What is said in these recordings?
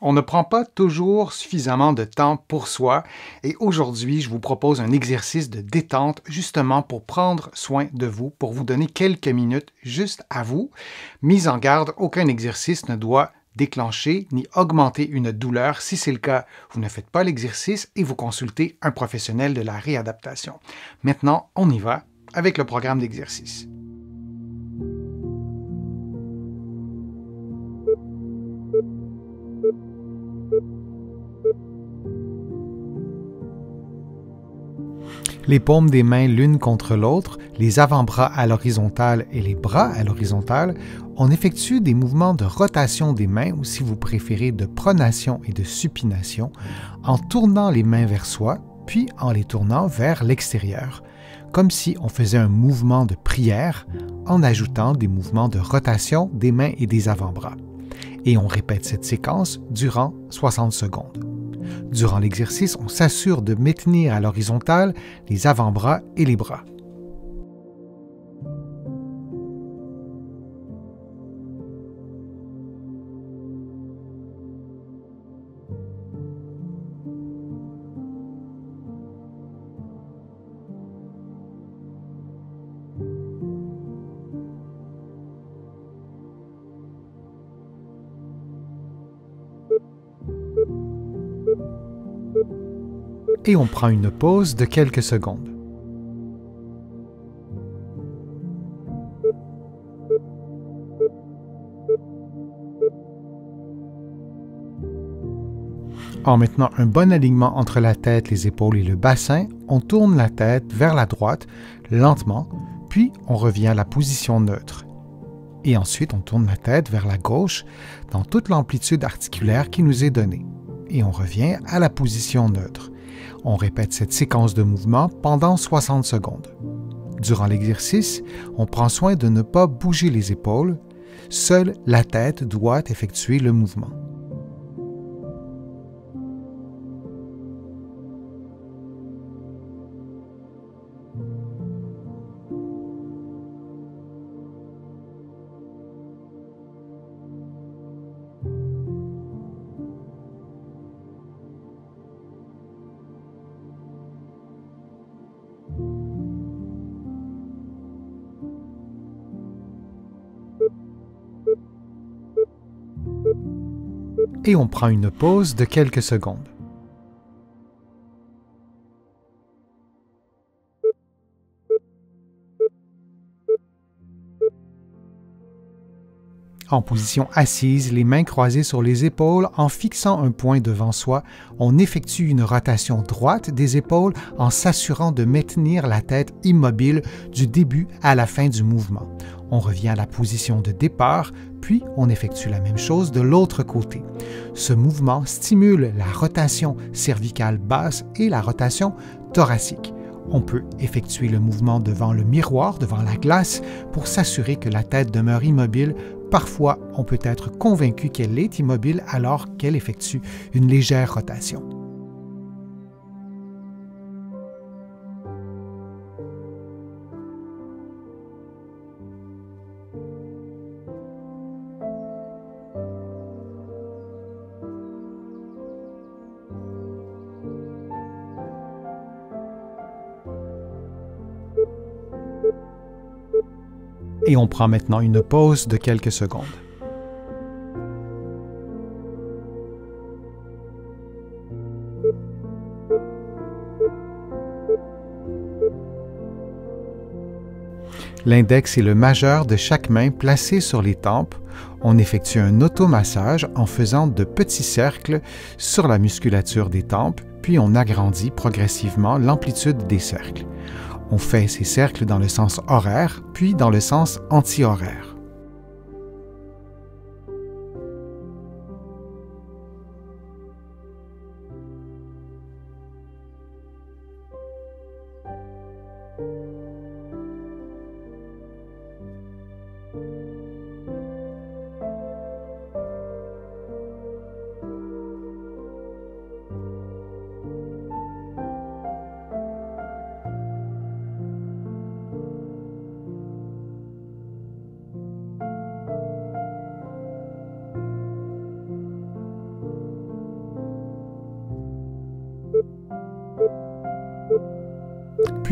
On ne prend pas toujours suffisamment de temps pour soi et aujourd'hui, je vous propose un exercice de détente justement pour prendre soin de vous, pour vous donner quelques minutes juste à vous. Mise en garde, aucun exercice ne doit déclencher ni augmenter une douleur. Si c'est le cas, vous ne faites pas l'exercice et vous consultez un professionnel de la réadaptation. Maintenant, on y va avec le programme d'exercice. Les paumes des mains l'une contre l'autre, les avant-bras à l'horizontale et les bras à l'horizontale, on effectue des mouvements de rotation des mains ou si vous préférez de pronation et de supination en tournant les mains vers soi, puis en les tournant vers l'extérieur, comme si on faisait un mouvement de prière en ajoutant des mouvements de rotation des mains et des avant-bras. Et on répète cette séquence durant 60 secondes. Durant l'exercice, on s'assure de maintenir à l'horizontale les avant-bras et les bras. Et on prend une pause de quelques secondes. En maintenant un bon alignement entre la tête, les épaules et le bassin, on tourne la tête vers la droite lentement, puis on revient à la position neutre. Et ensuite, on tourne la tête vers la gauche dans toute l'amplitude articulaire qui nous est donnée. Et on revient à la position neutre. On répète cette séquence de mouvements pendant 60 secondes. Durant l'exercice, on prend soin de ne pas bouger les épaules. Seule la tête doit effectuer le mouvement. Et on prend une pause de quelques secondes. En position assise, les mains croisées sur les épaules, en fixant un point devant soi, on effectue une rotation droite des épaules en s'assurant de maintenir la tête immobile du début à la fin du mouvement. On revient à la position de départ, puis on effectue la même chose de l'autre côté. Ce mouvement stimule la rotation cervicale basse et la rotation thoracique. On peut effectuer le mouvement devant le miroir, devant la glace, pour s'assurer que la tête demeure immobile. Parfois, on peut être convaincu qu'elle est immobile alors qu'elle effectue une légère rotation. Et on prend maintenant une pause de quelques secondes. L'index et le majeur de chaque main placés sur les tempes, on effectue un automassage en faisant de petits cercles sur la musculature des tempes, puis on agrandit progressivement l'amplitude des cercles. On fait ces cercles dans le sens horaire, puis dans le sens anti-horaire.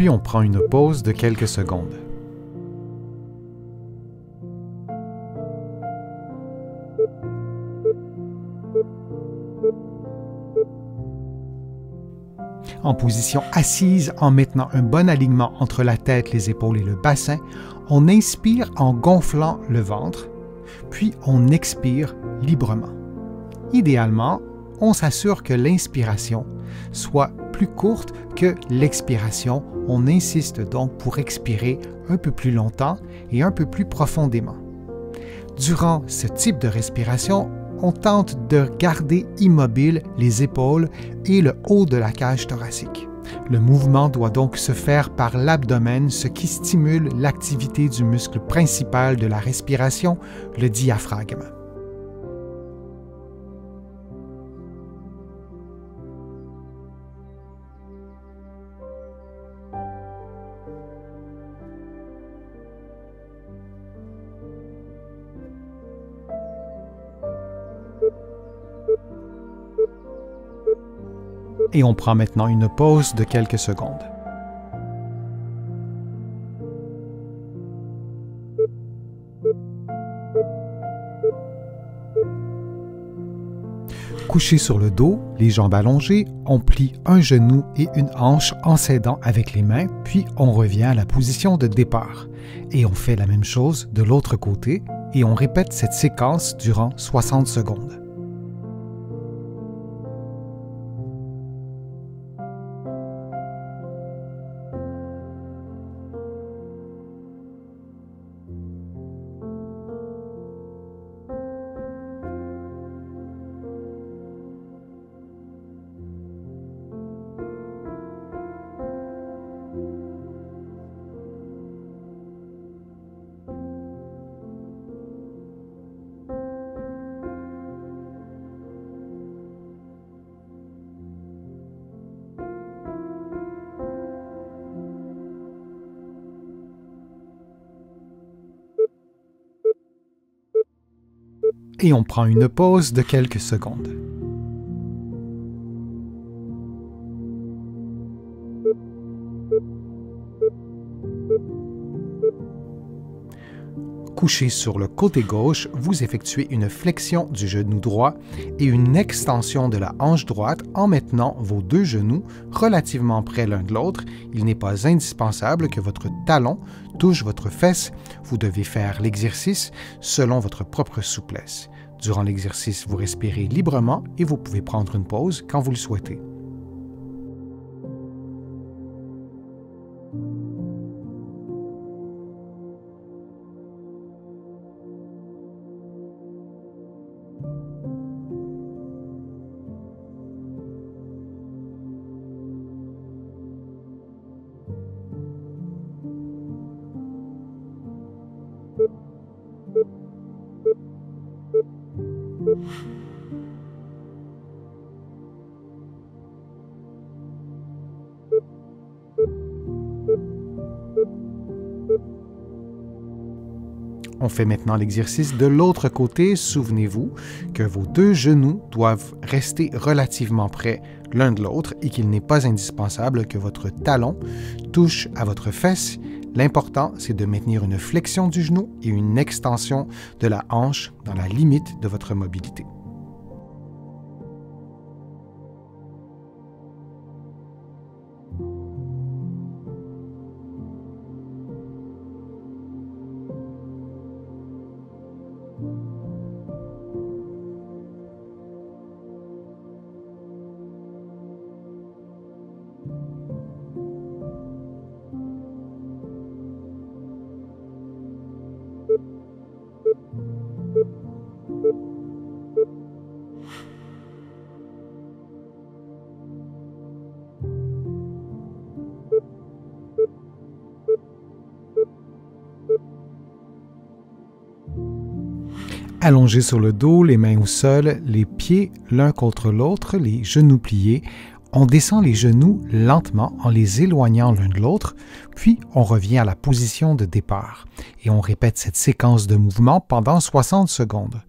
Puis on prend une pause de quelques secondes. En position assise, en maintenant un bon alignement entre la tête, les épaules et le bassin, on inspire en gonflant le ventre, puis on expire librement. Idéalement, on s'assure que l'inspiration soit plus courte que l'expiration. On insiste donc pour expirer un peu plus longtemps et un peu plus profondément. Durant ce type de respiration, on tente de garder immobile les épaules et le haut de la cage thoracique. Le mouvement doit donc se faire par l'abdomen, ce qui stimule l'activité du muscle principal de la respiration, le diaphragme. Et on prend maintenant une pause de quelques secondes. Couché sur le dos, les jambes allongées, on plie un genou et une hanche en s'aidant avec les mains, puis on revient à la position de départ. Et on fait la même chose de l'autre côté et on répète cette séquence durant 60 secondes. Et on prend une pause de quelques secondes. Couché sur le côté gauche, vous effectuez une flexion du genou droit et une extension de la hanche droite en maintenant vos deux genoux relativement près l'un de l'autre. Il n'est pas indispensable que votre talon touche votre fesse. Vous devez faire l'exercice selon votre propre souplesse. Durant l'exercice, vous respirez librement et vous pouvez prendre une pause quand vous le souhaitez. On fait maintenant l'exercice de l'autre côté. Souvenez-vous que vos deux genoux doivent rester relativement près l'un de l'autre et qu'il n'est pas indispensable que votre talon touche à votre fesse. L'important, c'est de maintenir une flexion du genou et une extension de la hanche dans la limite de votre mobilité. Allongé sur le dos, les mains au sol, les pieds l'un contre l'autre, les genoux pliés, on descend les genoux lentement en les éloignant l'un de l'autre, puis on revient à la position de départ et on répète cette séquence de mouvements pendant 60 secondes.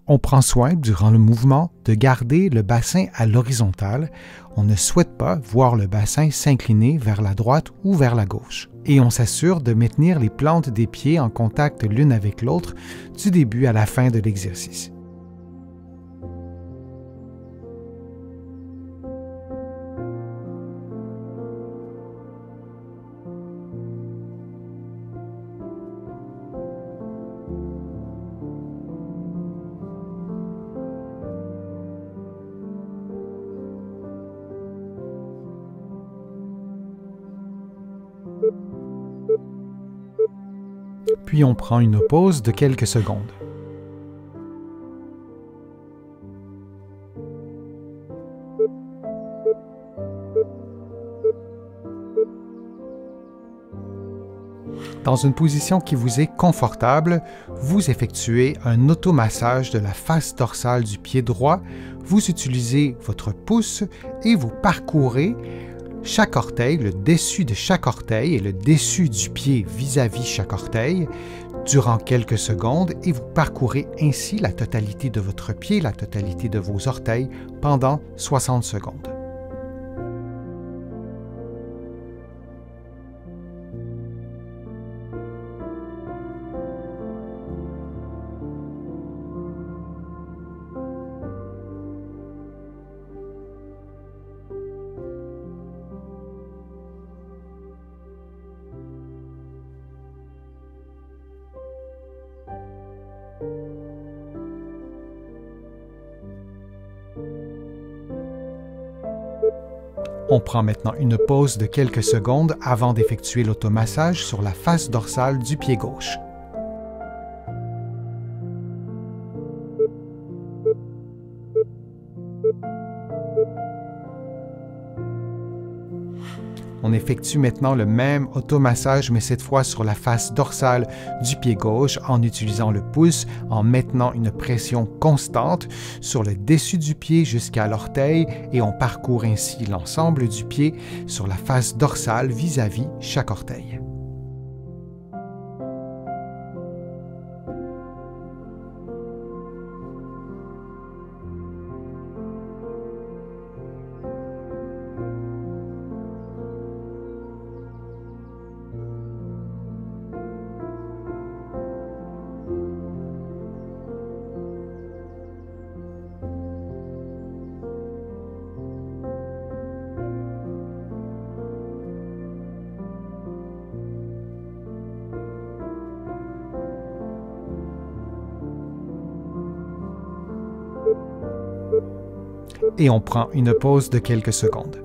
On prend soin, durant le mouvement, de garder le bassin à l'horizontale. On ne souhaite pas voir le bassin s'incliner vers la droite ou vers la gauche. Et on s'assure de maintenir les plantes des pieds en contact l'une avec l'autre du début à la fin de l'exercice. Puis on prend une pause de quelques secondes. Dans une position qui vous est confortable, vous effectuez un automassage de la face dorsale du pied droit. Vous utilisez votre pouce et vous parcourez chaque orteil, le dessus de chaque orteil et le dessus du pied vis-à-vis chaque orteil durant quelques secondes et vous parcourez ainsi la totalité de votre pied, la totalité de vos orteils pendant 60 secondes. On prend maintenant une pause de quelques secondes avant d'effectuer l'automassage sur la face dorsale du pied gauche. On effectue maintenant le même automassage, mais cette fois sur la face dorsale du pied gauche en utilisant le pouce, en maintenant une pression constante sur le dessus du pied jusqu'à l'orteil et on parcourt ainsi l'ensemble du pied sur la face dorsale vis-à-vis chaque orteil. Et on prend une pause de quelques secondes.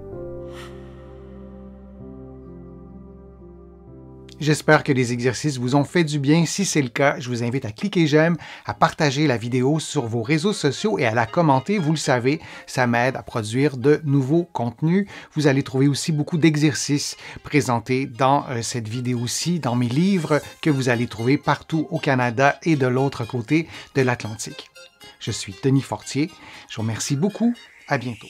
J'espère que les exercices vous ont fait du bien. Si c'est le cas, je vous invite à cliquer j'aime, à partager la vidéo sur vos réseaux sociaux et à la commenter. Vous le savez, ça m'aide à produire de nouveaux contenus. Vous allez trouver aussi beaucoup d'exercices présentés dans cette vidéo-ci, dans mes livres que vous allez trouver partout au Canada et de l'autre côté de l'Atlantique. Je suis Denis Fortier. Je vous remercie beaucoup. À bientôt.